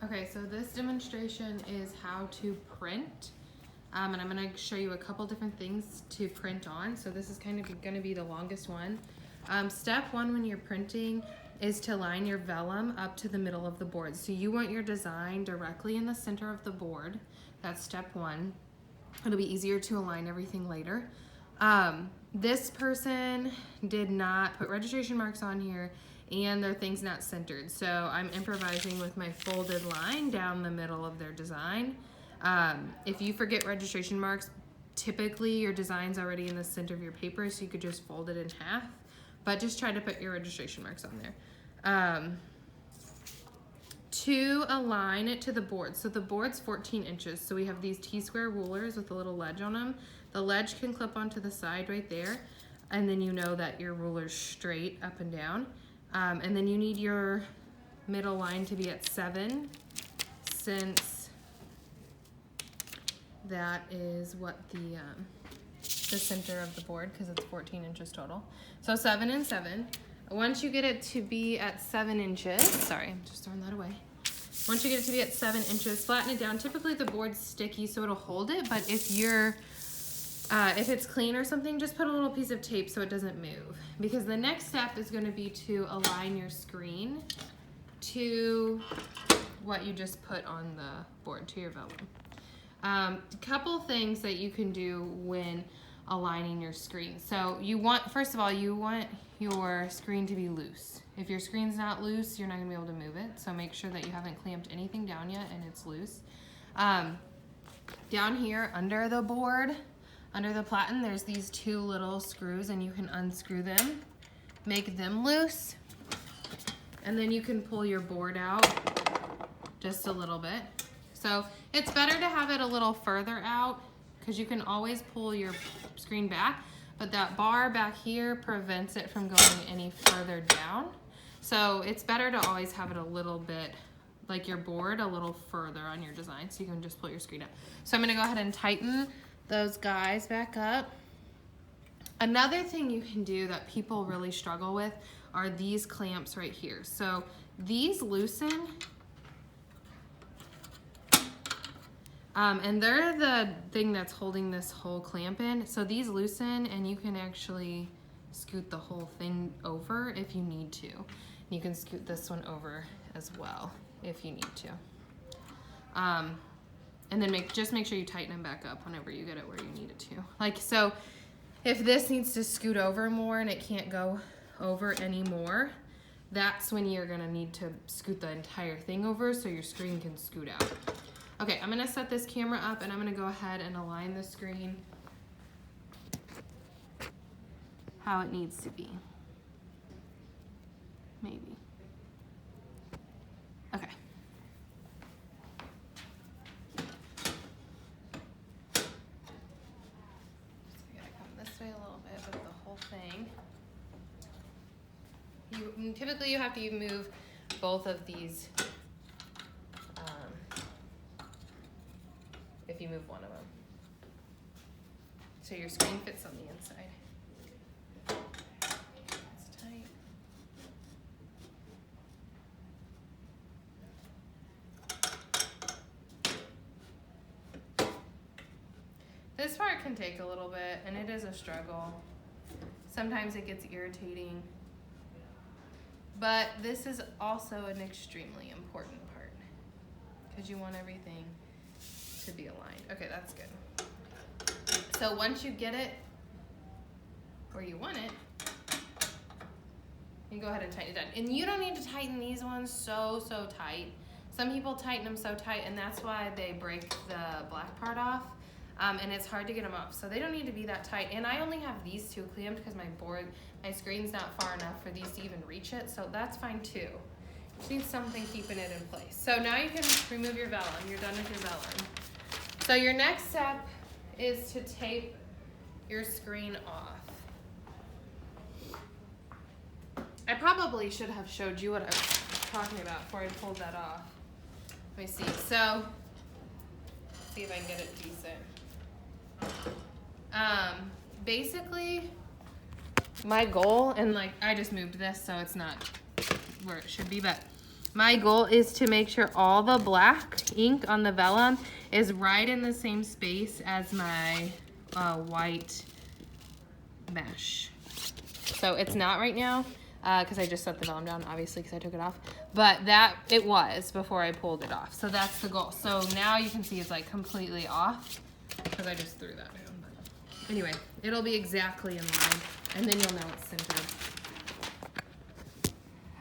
Okay, so this demonstration is how to print. And I'm gonna show you a couple different things to print on. So this is kind of gonna be the longest one. Step one when you're printing is to line your vellum up to the middle of the board. So you want your design directly in the center of the board. That's step one. It'll be easier to align everything later. This person did not put registration marks on here and their thing's not centered. So I'm improvising with my folded line down the middle of their design. If you forget registration marks, typically your design's already in the center of your paper, so you could just fold it in half, but just try to put your registration marks on there. To align it to the board, so the board's 14 inches, so we have these T-square rulers with a little ledge on them. The ledge can clip onto the side right there, and then you know that your ruler's straight up and down. And then you need your middle line to be at 7, since that is what the center of the board, because it's 14 inches total. So 7 and 7. Once you get it to be at 7 inches, sorry, I'm just throwing that away. Once you get it to be at 7 inches, flatten it down. Typically the board's sticky, so it'll hold it, but if it's clean or something, just put a little piece of tape so it doesn't move. Because the next step is gonna be to align your screen to what you just put on the board, to your vellum. A couple things that you can do when aligning your screen. So first of all, you want your screen to be loose. If your screen's not loose, you're not gonna be able to move it. So make sure that you haven't clamped anything down yet and it's loose. Down here under the board, under the platen, there's these 2 little screws and you can unscrew them, make them loose, and then you can pull your board out just a little bit. So it's better to have it a little further out because you can always pull your screen back, but that bar back here prevents it from going any further down. So it's better to always have it a little bit, like your board, a little further on your design so you can just pull your screen out. So I'm gonna go ahead and tighten those guys back up. Another thing you can do that people really struggle with are these clamps right here. So these loosen, and they're the thing that's holding this whole clamp in. So these loosen and you can actually scoot the whole thing over if you need to. You can scoot this one over as well if you need to. And then just make sure you tighten them back up whenever you get it where you need it to. Like, so if this needs to scoot over more and it can't go over anymore, that's when you're gonna need to scoot the entire thing over so your screen can scoot out. Okay, I'm gonna set this camera up and I'm gonna go ahead and align the screen how it needs to be. Maybe. Okay. This way a little bit with the whole thing. Typically you have to move both of these if you move one of them. So your screen fits on the inside. It's tight. This part can take a little bit and it is a struggle. Sometimes it gets irritating. But this is also an extremely important part because you want everything to be aligned. Okay, that's good. So once you get it where you want it, you can go ahead and tighten it down. And you don't need to tighten these ones so tight. Some people tighten them so tight and that's why they break the black part off. And it's hard to get them off. So they don't need to be that tight. And I only have these 2 clamped because my screen's not far enough for these to even reach it. So that's fine too. Just need something keeping it in place. So now you can remove your vellum. You're done with your vellum. So your next step is to tape your screen off. I probably should have showed you what I was talking about before I pulled that off. Let me see. So, see if I can get it decent. Basically, my goal, and like I just moved this so it's not where it should be, but My goal is to make sure all the black ink on the vellum is right in the same space as my white mesh. So it's not right now because I just set the vellum down, obviously, because I took it off. But that it was before I pulled it off. So that's the goal. So now you can see it's like completely off because I just threw that down. But anyway, it'll be exactly in line, and then you'll know it's centered.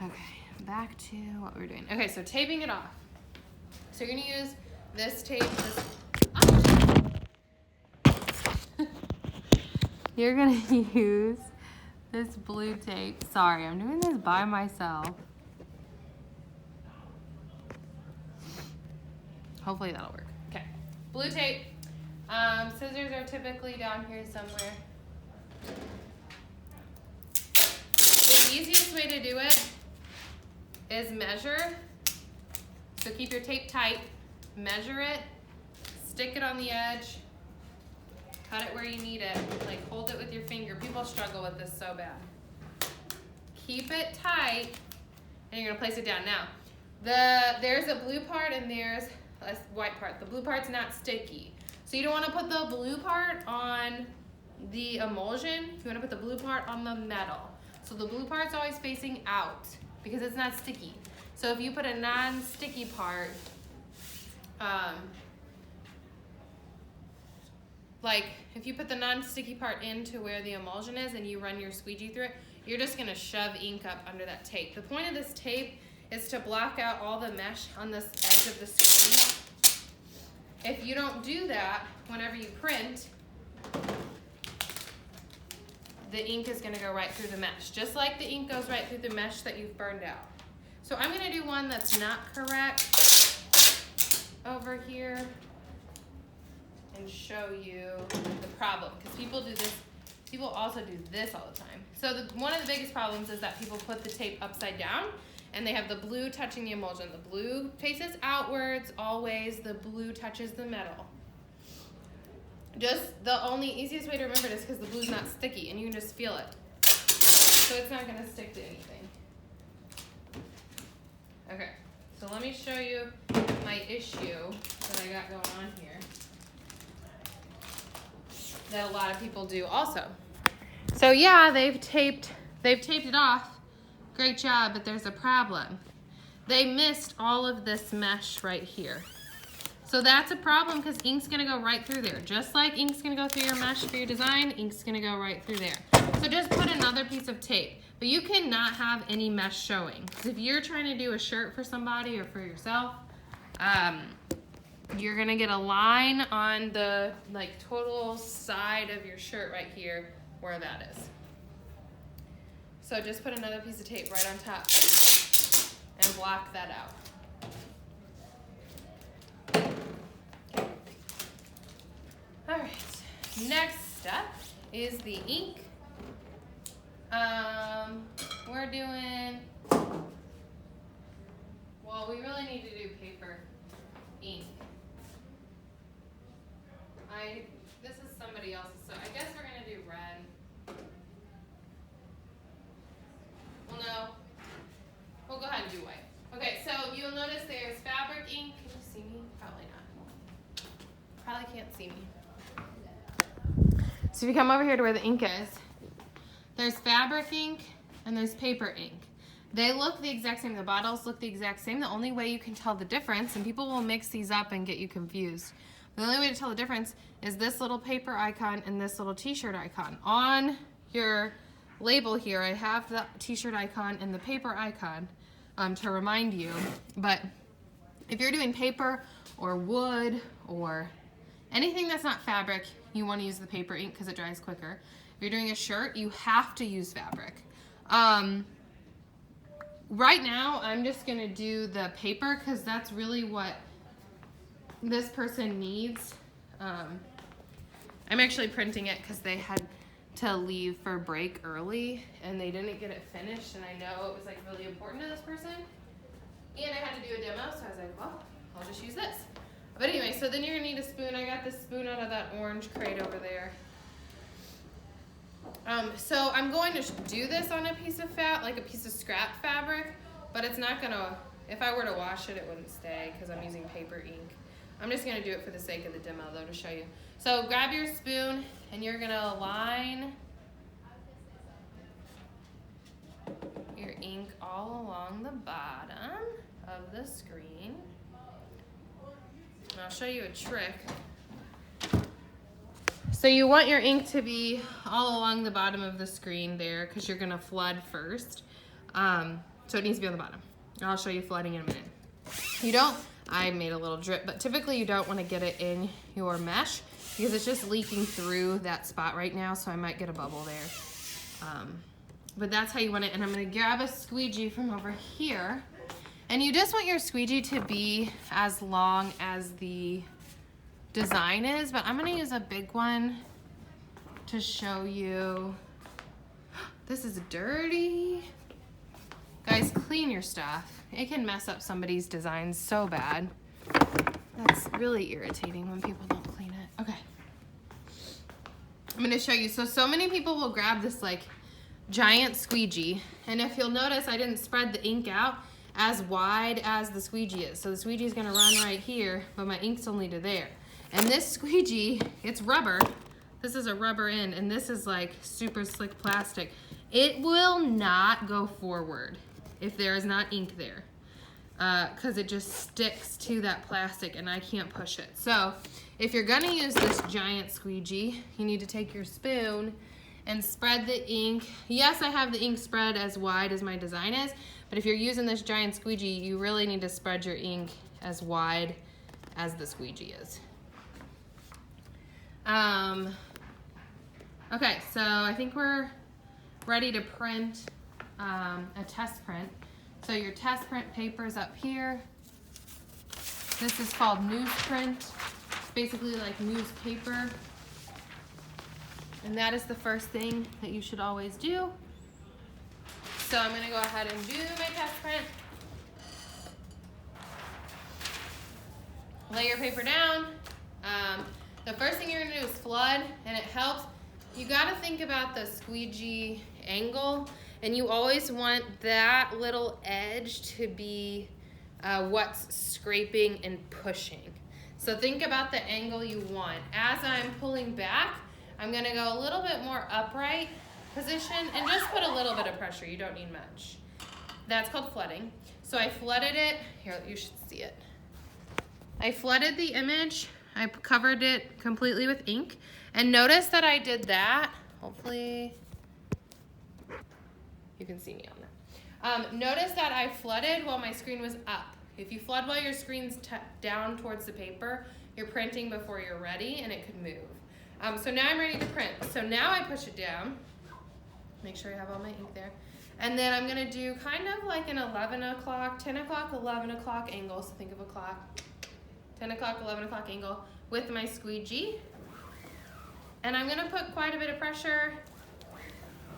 Okay, back to what we were doing. Okay, so taping it off. So you're gonna use this tape. You're gonna use this blue tape. Sorry, I'm doing this by myself. Hopefully that'll work. Okay, blue tape. Scissors are typically down here somewhere. The easiest way to do it is measure. So keep your tape tight, measure it, stick it on the edge, cut it where you need it, like hold it with your finger. People struggle with this so bad. Keep it tight, and you're gonna place it down. Now, there's a blue part and there's a white part. The blue part's not sticky. So you don't wanna put the blue part on the emulsion, you wanna put the blue part on the metal. So the blue part's always facing out because it's not sticky. So if you put a non-sticky part, like if you put the non-sticky part into where the emulsion is and you run your squeegee through it, you're just gonna shove ink up under that tape. The point of this tape is to block out all the mesh on this edge of the screen. If you don't do that, whenever you print, the ink is gonna go right through the mesh, just like the ink goes right through the mesh that you've burned out. So I'm gonna do one that's not correct over here and show you the problem, because people do this, people also do this all the time. So one of the biggest problems is that people put the tape upside down and they have the blue touching the emulsion. The blue faces outwards always, the blue touches the metal. Just the only easiest way to remember this, because the blue's not sticky and you can just feel it. So it's not gonna stick to anything. Okay, so let me show you my issue that I got going on here that a lot of people do also. So yeah, they've taped it off. Great job, but there's a problem. They missed all of this mesh right here. So that's a problem because ink's gonna go right through there. Just like ink's gonna go through your mesh for your design, ink's gonna go right through there. So just put another piece of tape. But you cannot have any mesh showing. Because if you're trying to do a shirt for somebody or for yourself, you're gonna get a line on the total side of your shirt right here where that is. So just put another piece of tape right on top and block that out. All right, next step is the ink. We're doing, well, we really need to do paper ink. This is somebody else's, so I guess we're gonna do red. Well, no, we'll go ahead and do white. Okay, so you'll notice there's fabric ink. Can you see me? Probably not. Probably can't see me. So if you come over here to where the ink is, there's fabric ink and there's paper ink. They look the exact same. The bottles look the exact same. The only way you can tell the difference, and people will mix these up and get you confused. The only way to tell the difference is this little paper icon and this little t-shirt icon. On your label here, I have the t-shirt icon and the paper icon to remind you. But if you're doing paper or wood or anything that's not fabric, you want to use the paper ink because it dries quicker. If you're doing a shirt, you have to use fabric. Right now, I'm just going to do the paper because that's really what this person needs. I'm actually printing it because they had to leave for break early and they didn't get it finished, and I know it was really important to this person. And I had to do a demo, so I was like, well, I'll just use this. But anyway, so then you're gonna need a spoon. I got this spoon out of that orange crate over there. So I'm going to do this on a piece of a piece of scrap fabric, but it's not gonna If I were to wash it, it wouldn't stay because I'm using paper ink. I'm just gonna do it for the sake of the demo though to show you. So grab your spoon and you're gonna line your ink all along the bottom of the screen. And I'll show you a trick. So you want your ink to be all along the bottom of the screen there because you're gonna flood first. So it needs to be on the bottom. I'll show you flooding in a minute. You don't, I made a little drip, but typically you don't want to get it in your mesh because it's just leaking through that spot right now, so I might get a bubble there. But that's how you want it, and I'm gonna grab a squeegee from over here, and you just want your squeegee to be as long as the design is, but I'm gonna use a big one to show you. This is dirty. Guys, clean your stuff. It can mess up somebody's designs so bad. That's really irritating when people don't clean it. Okay. I'm gonna show you. So many people will grab this like giant squeegee, and if you'll notice, I didn't spread the ink out as wide as the squeegee is. So the squeegee is gonna run right here, but my ink's only to there. And this squeegee, it's rubber. This is a rubber end, and this is like super slick plastic. It will not go forward if there is not ink there, because it just sticks to that plastic and I can't push it. So if you're gonna use this giant squeegee, you need to take your spoon and spread the ink. Yes, I have the ink spread as wide as my design is, but if you're using this giant squeegee, you really need to spread your ink as wide as the squeegee is. Okay, so I think we're ready to print a test print. So your test print paper is up here. This is called newsprint. It's basically like newspaper. And that is the first thing that you should always do. So I'm gonna go ahead and do my test print. Lay your paper down. The first thing you're gonna do is flood, and it helps. You gotta think about the squeegee angle, and you always want that little edge to be what's scraping and pushing. So think about the angle you want. As I'm pulling back, I'm gonna go a little bit more upright position and just put a little bit of pressure. You don't need much. That's called flooding. So I flooded it. Here, you should see it. I flooded the image. I covered it completely with ink. And notice that I did that. Hopefully you can see me on that. Notice that I flooded while my screen was up. If you flood while your screen's down towards the paper, you're printing before you're ready and it could move. So now I'm ready to print. So now I push it down. Make sure I have all my ink there. And then I'm gonna do kind of like an 11 o'clock, 10 o'clock, 11 o'clock angle. So think of a clock. 10 o'clock, 11 o'clock angle with my squeegee. And I'm gonna put quite a bit of pressure,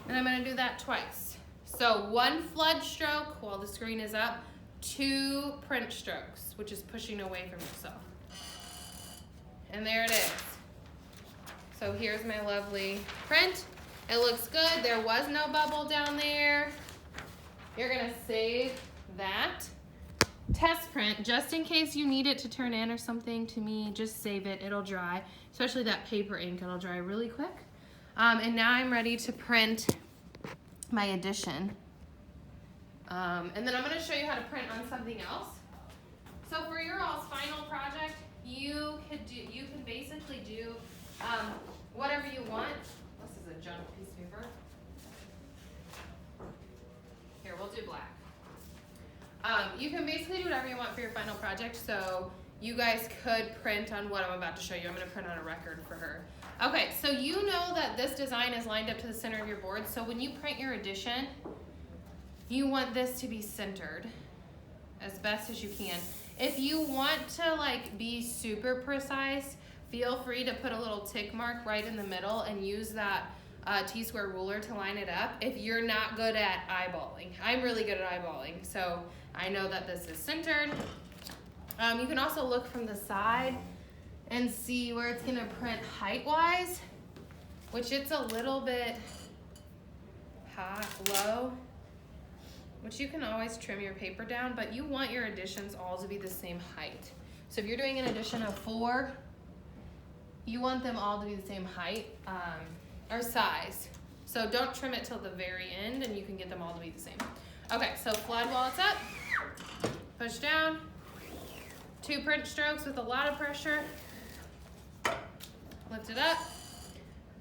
and I'm gonna do that twice. So 1 flood stroke while the screen is up, 2 print strokes, which is pushing away from yourself. And there it is. So here's my lovely print. It looks good. There was no bubble down there. You're gonna save that test print just in case you need it to turn in or something. To me, just save it. It'll dry, especially that paper ink. It'll dry really quick. And now I'm ready to print my edition. And then I'm going to show you how to print on something else. So for your all's final project, you can basically do whatever you want. This is a junk piece of paper. Here, we'll do black. You can basically do whatever you want for your final project. So you guys could print on what I'm about to show you. I'm going to print on a record for her. Okay, so you know that this design is lined up to the center of your board. So when you print your edition, you want this to be centered as best as you can. If you want to like be super precise, feel free to put a little tick mark right in the middle and use that T-square ruler to line it up if you're not good at eyeballing. I'm really good at eyeballing, so I know that this is centered. You can also look from the side and see where it's gonna print height-wise, which it's a little bit high, low. which you can always trim your paper down, but you want your additions all to be the same height. So if you're doing an addition of 4, you want them all to be the same height or size. So don't trim it till the very end and you can get them all to be the same. Okay, so flood while it's up, push down, 2 print strokes with a lot of pressure, lift it up,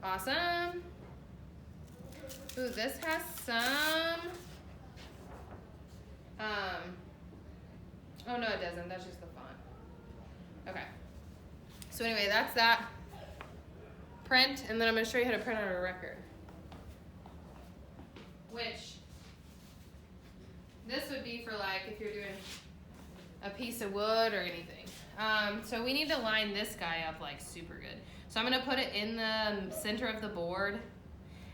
awesome. Ooh, this has some, oh no it doesn't, that's just the font. Okay, so anyway, that's that. Print, and then I'm gonna show you how to print on a record. Which, this would be for like if you're doing a piece of wood or anything. So we need to line this guy up like super good. So I'm gonna put it in the center of the board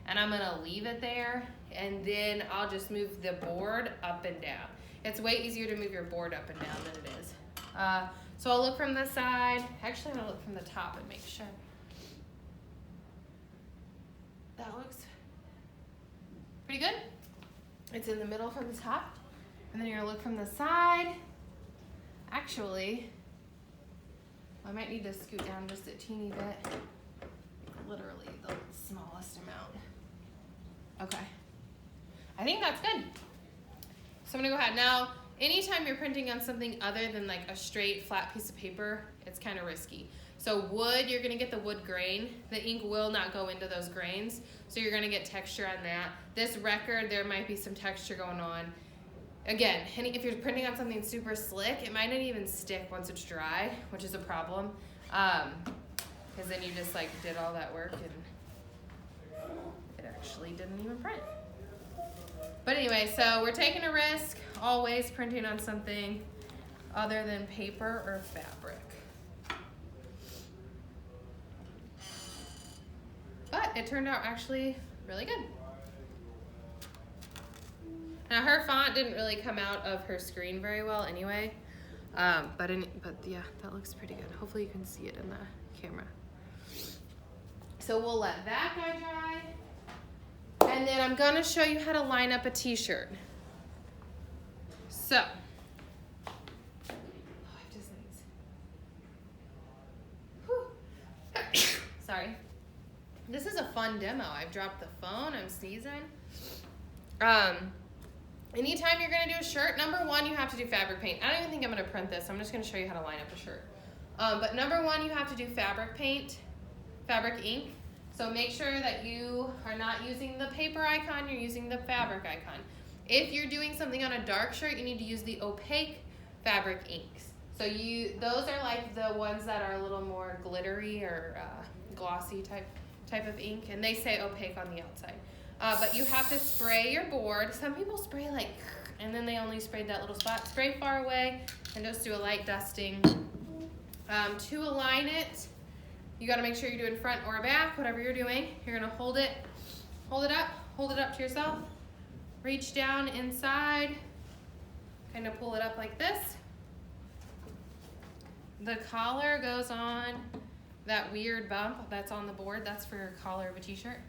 and I'm gonna leave it there and then I'll just move the board up and down. It's way easier to move your board up and down than it is. So I'll look from the side. Actually, I'm gonna look from the top and make sure. That looks pretty good. It's in the middle from the top. And then you're gonna look from the side. Actually, I might need to scoot down just a teeny bit. Literally the smallest amount. Okay. I think that's good. So I'm gonna go ahead. Now, anytime you're printing on something other than like a straight flat piece of paper, it's kind of risky. So wood, you're gonna get the wood grain. The ink will not go into those grains, so you're gonna get texture on that. This record, there might be some texture going on. Again, if you're printing on something super slick, it might not even stick once it's dry, which is a problem. Because then you just like did all that work and it actually didn't even print. But anyway, so we're taking a risk, always printing on something other than paper or fabric. But it turned out actually really good. Now her font didn't really come out of her screen very well anyway, but yeah, that looks pretty good. Hopefully you can see it in the camera. So we'll let that guy dry, and then I'm gonna show you how to line up a t-shirt. So, oh, I have to sneeze. Whew. Sorry. This is a fun demo. I've dropped the phone, I'm sneezing. Anytime you're gonna do a shirt, number 1, you have to do fabric paint. I don't even think I'm gonna print this. I'm just gonna show you how to line up a shirt. But number 1, you have to do fabric paint, fabric ink. So make sure that you are not using the paper icon, you're using the fabric icon. If you're doing something on a dark shirt, you need to use the opaque fabric inks. So those are like the ones that are a little more glittery or glossy type of ink, and they say opaque on the outside. But you have to spray your board. Some people spray like, and then they only sprayed that little spot. Spray far away and just do a light dusting. To align it, you gotta make sure you're doing front or back, whatever you're doing. You're gonna hold it up to yourself. Reach down inside, kind of pull it up like this. The collar goes on that weird bump that's on the board. That's for your collar of a t-shirt.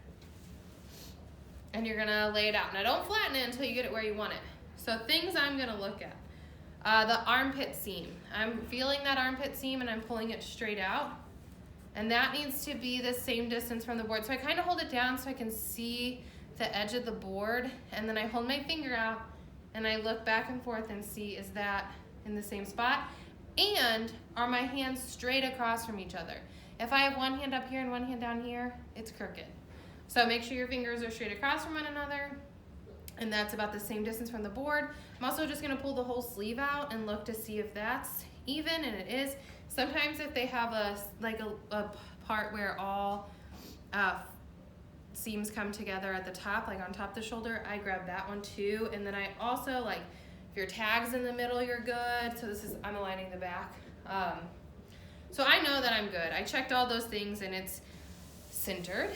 And you're gonna lay it out. Now don't flatten it until you get it where you want it. So things I'm gonna look at. The armpit seam. I'm feeling that armpit seam and I'm pulling it straight out. And that needs to be the same distance from the board. So I kind of hold it down so I can see the edge of the board. And then I hold my finger out and I look back and forth and see, is that in the same spot? And are my hands straight across from each other? If I have one hand up here and one hand down here, it's crooked. So make sure your fingers are straight across from one another, and that's about the same distance from the board. I'm also just gonna pull the whole sleeve out and look to see if that's even, and it is. Sometimes if they have a part where all seams come together at the top, like on top of the shoulder, I grab that one too. And then I also, like, if your tag's in the middle, you're good. So I'm aligning the back. So I know that I'm good. I checked all those things and it's centered.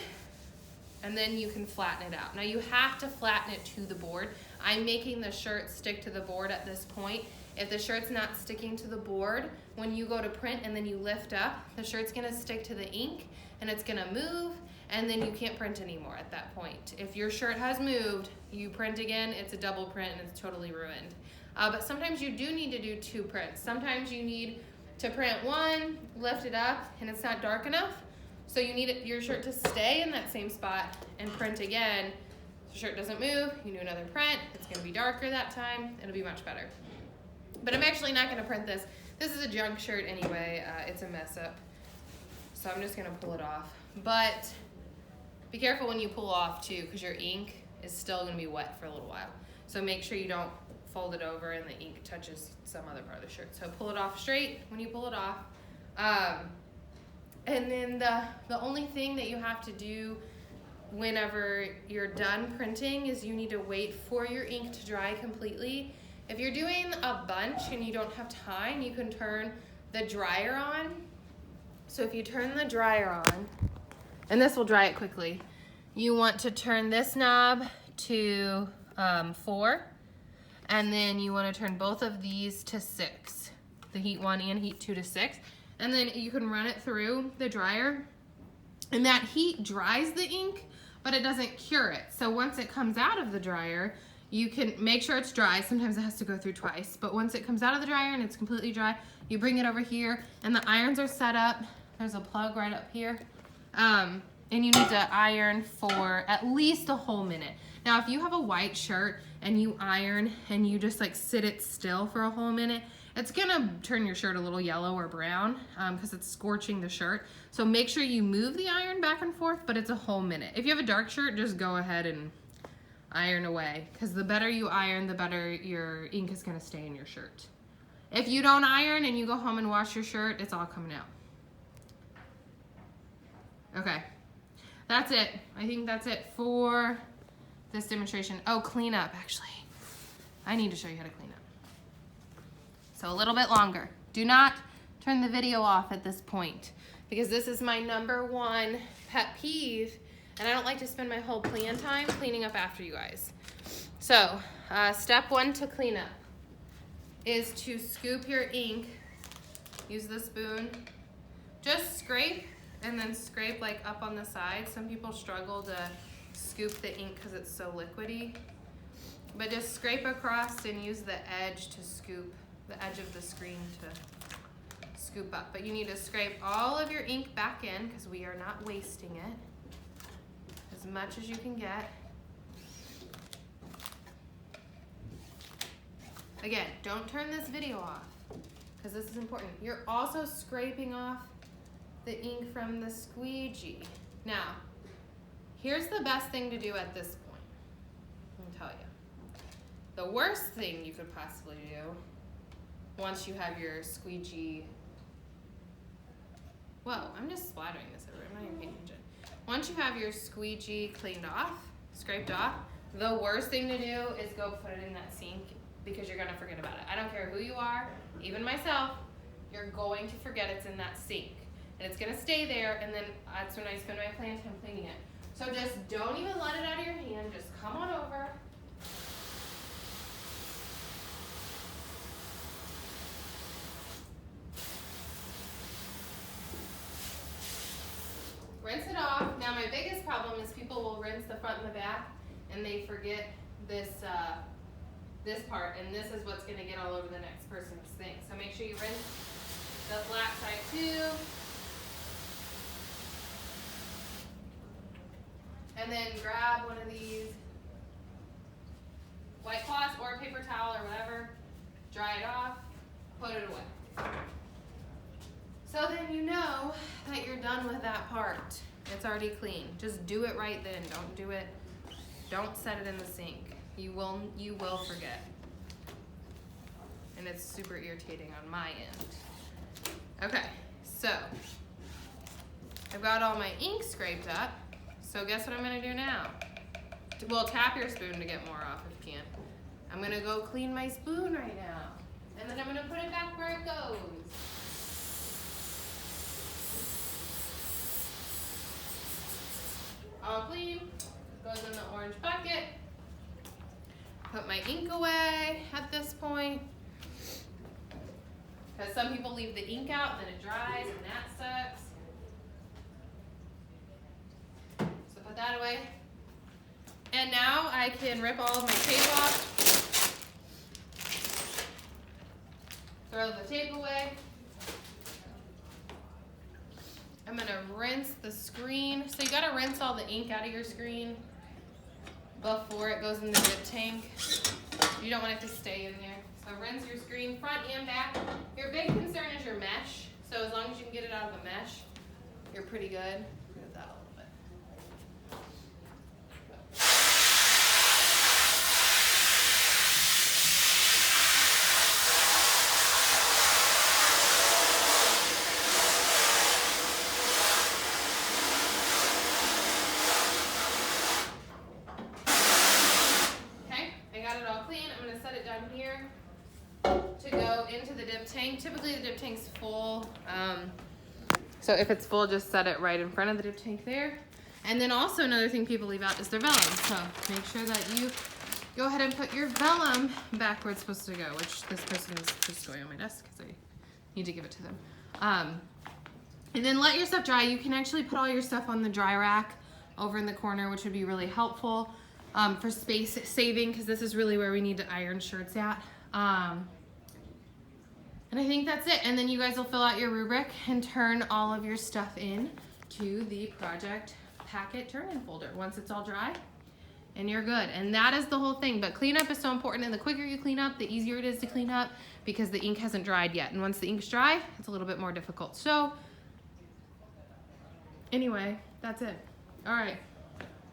And then you can flatten it out. Now you have to flatten it to the board. I'm making the shirt stick to the board at this point. If the shirt's not sticking to the board, when you go to print and then you lift up, the shirt's gonna stick to the ink and it's gonna move, and then you can't print anymore at that point. If your shirt has moved, you print again, it's a double print and it's totally ruined. But sometimes you do need to do 2 prints. Sometimes you need to print one, lift it up, and it's not dark enough. So you need your shirt to stay in that same spot and print again. The shirt doesn't move, you do another print, it's gonna be darker that time, it'll be much better. But I'm actually not gonna print this. This is a junk shirt anyway, it's a mess up. So I'm just gonna pull it off. But be careful when you pull off too, because your ink is still gonna be wet for a little while. So make sure you don't fold it over and the ink touches some other part of the shirt. So pull it off straight when you pull it off. And then the only thing that you have to do whenever you're done printing is you need to wait for your ink to dry completely. If you're doing a bunch and you don't have time, you can turn the dryer on. So if you turn the dryer on, and this will dry it quickly, you want to turn this knob to 4, and then you want to turn both of these to 6, the heat 1 and heat 2 to 6, and then you can run it through the dryer, and that heat dries the ink, but it doesn't cure it. So once it comes out of the dryer, you can make sure it's dry. Sometimes it has to go through twice, but once it comes out of the dryer and it's completely dry, you bring it over here, and the irons are set up. There's a plug right up here. And you need to iron for at least a whole minute. Now, if you have a white shirt and you iron and you just like sit it still for a whole minute, it's gonna turn your shirt a little yellow or brown because it's scorching the shirt. So make sure you move the iron back and forth, but it's a whole minute. If you have a dark shirt, just go ahead and iron away, because the better you iron, the better your ink is gonna stay in your shirt. If you don't iron and you go home and wash your shirt, it's all coming out. Okay, that's it. I think that's it for this demonstration. Oh, cleanup, actually. I need to show you how to clean up. So a little bit longer. Do not turn the video off at this point, because this is my #1 pet peeve, and I don't like to spend my whole plan time cleaning up after you guys. So, step 1 to clean up is to scoop your ink. Use the spoon. Just scrape, and then scrape like up on the side. Some people struggle to scoop the ink because it's so liquidy. But just scrape across and use the edge to scoop, the edge of the screen to scoop up. But you need to scrape all of your ink back in, because we are not wasting it. As much as you can get. Again, don't turn this video off, because this is important. You're also scraping off the ink from the squeegee. Now, here's the best thing to do at this point. Let me tell you. The worst thing you could possibly do once you have your squeegee, whoa, I'm just splattering this over, I'm not even paying attention. Once you have your squeegee cleaned off, scraped off, the worst thing to do is go put it in that sink, because you're gonna forget about it. I don't care who you are, even myself, you're going to forget it's in that sink. And it's gonna stay there, and then that's when I spend my plan time cleaning it. So just don't even let it out of your hand, just come on over. Rinse it off. Now my biggest problem is people will rinse the front and the back, and they forget this this part, and this is what's gonna get all over the next person's thing. So make sure you rinse the flat side too. And then grab one of these white cloths or a paper towel or whatever, dry it off, put it away. So then you know that you're done with that part. It's already clean. Just do it right then. Don't set it in the sink. You will forget. And it's super irritating on my end. Okay, so I've got all my ink scraped up. So guess what I'm gonna do now? Well, tap your spoon to get more off if you can. I'm gonna go clean my spoon right now. And then I'm gonna put it back where it goes. All clean, goes in the orange bucket. Put my ink away at this point. because some people leave the ink out, then it dries, and that sucks. So put that away. And now I can rip all of my tape off. Throw the tape away. I'm gonna rinse the screen. So you gotta rinse all the ink out of your screen before it goes in the dip tank. You don't want it to stay in there. So rinse your screen front and back. Your big concern is your mesh. So as long as you can get it out of the mesh, you're pretty good. Move that a little bit. Into the dip tank. Typically the dip tank's full. So if it's full, just set it right in front of the dip tank there. And then also another thing people leave out is their vellum. So make sure that you go ahead and put your vellum back where it's supposed to go, which this person is just going on my desk because I need to give it to them. And then let your stuff dry. You can actually put all your stuff on the dry rack over in the corner, which would be really helpful for space saving, because this is really where we need to iron shirts at. And I think that's it. And then you guys will fill out your rubric and turn all of your stuff in to the project packet turn-in folder once it's all dry, and you're good. And that is the whole thing. But cleanup is so important, and the quicker you clean up, the easier it is to clean up, because the ink hasn't dried yet. And once the ink's dry, it's a little bit more difficult. So anyway, that's it. All right.